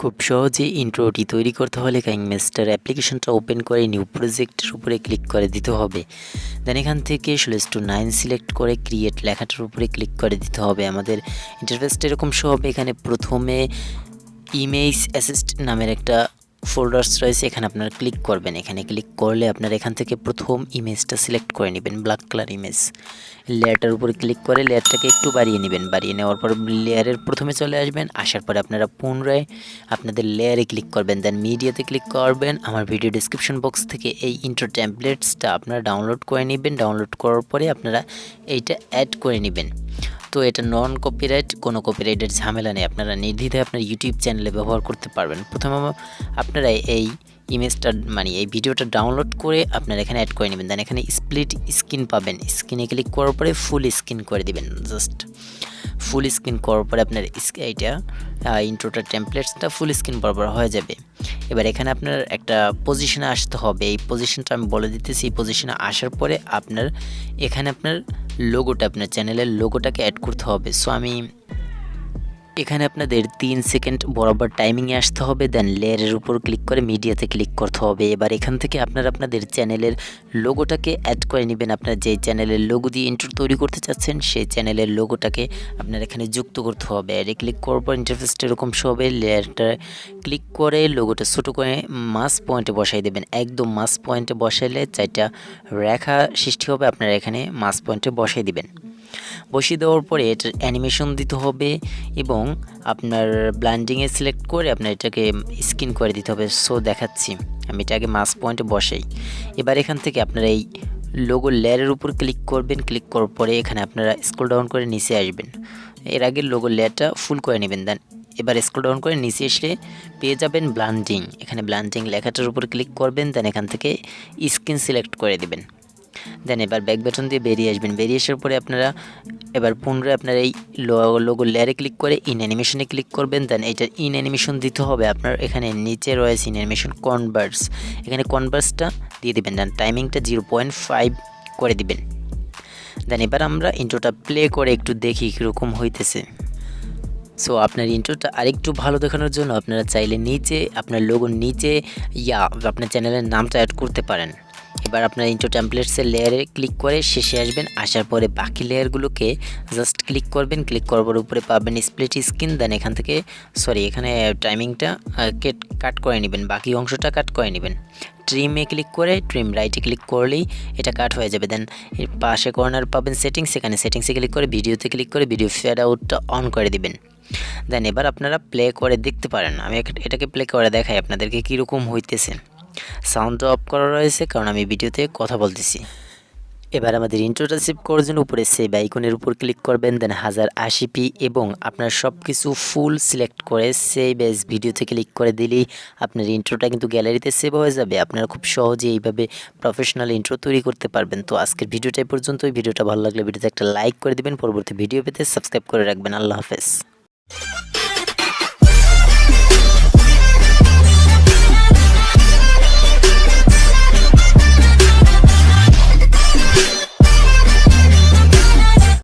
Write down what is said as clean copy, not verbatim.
খুব সহজে ইন্ট্রোটি তৈরি করতে হলে কাইনমাস্টার অ্যাপ্লিকেশনটা ওপেন করে নিউ প্রজেক্টের উপরে ক্লিক করে দিতে হবে। দেন এখান থেকে /9 সিলেক্ট করে ক্রিয়েট লেখাটার উপরে ক্লিক করে দিতে হবে। আমাদের ইন্টারফেসটা এরকম শো হবে। এখানে প্রথমে ইমেজ অ্যাসিস্ট নামের একটা ফোল্ডার্স রয়েছে, এখানে আপনারা ক্লিক করবেন। এখানে ক্লিক করলে আপনারা এখান থেকে প্রথম ইমেজটা সিলেক্ট করে নেবেন, ব্ল্যাক কালার ইমেজ। লেয়ারটার উপরে ক্লিক করে লেয়ারটাকে একটু বাড়িয়ে নেবেন। বাড়িয়ে নেওয়ার পর লেয়ারের প্রথমে চলে আসবেন। আসার পরে আপনারা পুনরায় আপনাদের লেয়ারে ক্লিক করবেন, দেন মিডিয়াতে ক্লিক করবেন। আমার ভিডিও ডেসক্রিপশন বক্স থেকে এই ইন্ট্রো টেমপ্লেটসটা আপনারা ডাউনলোড করে নেবেন। ডাউনলোড করার পরে আপনারা এইটা অ্যাড করে নেবেন। তো এটা নন কপিরাইট, কোনো কপিরাইটের ঝামেলা নেই, আপনারা নির্দ্বিধায় আপনার ইউটিউব চ্যানেলে ব্যবহার করতে পারবেন। প্রথমে আপনারা এই ইমেজটা এই ভিডিওটা ডাউনলোড করে আপনারা এখানে অ্যাড করে নেবেন। দেন এখানে স্প্লিট স্ক্রিন পাবেন, স্ক্রিনে ক্লিক করার পরে ফুল স্ক্রিন করে দিবেন। জাস্ট ফুল স্ক্রিন করার পরে আপনার এইটা ইন্ট্রোটা টেমপ্লেটসটা ফুল স্ক্রিন বরাবর হয়ে যাবে। এবার এখানে আপনার একটা পজিশনে আসতে হবে। এই পজিশনটা আমি বলে দিতেছি। এই পজিশনে আসার পরে আপনার এখানে আপনার লোগোটা, আপনার চ্যানেলের লোগোটাকে অ্যাড করতে হবে। সো আমি এখানে আপনাদের 3 সেকেন্ড বরাবর টাইমিংয়ে আসতে হবে। দেন লেয়ারের উপর ক্লিক করে মিডিয়াতে ক্লিক করতে হবে। এবার এখান থেকে আপনারা আপনাদের চ্যানেলের লোগোটাকে অ্যাড করে নেবেন। আপনার যে চ্যানেলের লোগো দিয়ে ইন্ট্রো তৈরি করতে চাচ্ছেন সেই চ্যানেলের লোগোটাকে আপনার এখানে যুক্ত করতে হবে। অ্যাডে ক্লিক করার পর ইন্টারফেসটা এরকম শো হবে। লেয়ারটা ক্লিক করে লোগোটা ছোটো করে মাস পয়েন্টে বসাই দেবেন। একদম মাস পয়েন্টে বসাইলে 4টা রেখা সৃষ্টি হবে, আপনারা এখানে মাস পয়েন্টে বসাই দিবেন। বসিয়ে দেওয়ার পরে এটার অ্যানিমেশন দিতে হবে এবং আপনার ব্ল্যান্ডিংয়ে সিলেক্ট করে আপনার এটাকে স্ক্রিন করে দিতে হবে। সো দেখাচ্ছি, আমি এটা আগে মাস পয়েন্টে বসাই। এবার এখান থেকে আপনারা এই লোগো লেয়ারের উপর ক্লিক করবেন। ক্লিক করার পরে এখানে আপনারা স্ক্রল ডাউন করে নিচে আসবেন। এর আগে লোগো লেয়ারটা ফুল করে নেবেন। দেন এবার স্ক্রল ডাউন করে নিচে এসে পেয়ে যাবেন ব্ল্যান্ডিং। এখানে ব্ল্যান্ডিং লেখাটার উপর ক্লিক করবেন। দেন এখান থেকে স্ক্রিন সিলেক্ট করে দেবেন। দেন এবার ব্যাক বাটন দিয়ে বেরিয়ে আসবেন। বেরিয়ে আসার পরে আপনারা এবার পুনরায় আপনার এই লোগো লেয়ারে ক্লিক করে ইন অ্যানিমেশনে ক্লিক করবেন। দেন এইটার ইন অ্যানিমেশন দিতে হবে। আপনার এখানে নিচে রয়েছে ইন অ্যানিমেশন কনভার্স, এখানে কনভার্সটা দিয়ে দেবেন। দেন টাইমিংটা 0.5 করে দিবেন। দেন এবার আমরা ইন্ট্রোটা প্লে করে একটু দেখি কীরকম হইতেছে। সো আপনার ইন্ট্রোটা আরেকটু ভালো দেখানোর জন্য আপনারা চাইলে নিচে আপনার লোগোর নিচে আপনার চ্যানেলের নামটা অ্যাড করতে পারেন। এবার আপনার ইন্ট্রো টেমপ্লেটসের লেয়ারে ক্লিক করে শেষে আসবেন। আসার পরে বাকি লেয়ারগুলোকে জাস্ট ক্লিক করবেন। ক্লিক করার উপরে পাবেন স্প্লিট স্ক্রিন। দেন এখান থেকে এখানে টাইমিংটা কাট করে নেবেন, বাকি অংশটা কাট করে নেবেন। ট্রিমে ক্লিক করে ট্রিম রাইটে ক্লিক করলেই এটা কাট হয়ে যাবে। দেন এর পাশে কর্নার পাবেন সেটিংস, এখানে সেটিংসে ক্লিক করে ভিডিওতে ক্লিক করে ভিডিও ফেড আউটটা অন করে দিবেন। দেন এবার আপনারা প্লে করে দেখতে পারেন। আমি এটাকে প্লে করে দেখাই আপনাদেরকে কীরকম হইতেছে। সাউন্ডটা অফ করা রয়েছে কারণ আমি ভিডিওতে কথা বলতেছি। এবার আমাদের ইন্ট্রোটা সেভ করার জন্য উপরে সেভ আইকনের উপর ক্লিক করবেন। দেন 1080p এবং আপনার সব কিছু ফুল সিলেক্ট করে সেভ এজ ভিডিওতে ক্লিক করে দিলেই আপনার ইন্ট্রোটা কিন্তু গ্যালারিতে সেভ হয়ে যাবে। আপনারা খুব সহজে এইভাবে প্রফেশনাল ইন্ট্রো তৈরি করতে পারবেন। তো আজকের ভিডিওটা এই পর্যন্ত। ভিডিওটা ভালো লাগলে ভিডিওতে একটা লাইক করে দিবেন। পরবর্তী ভিডিও পেতে সাবস্ক্রাইব করে রাখবেন। আল্লাহ হাফেজ।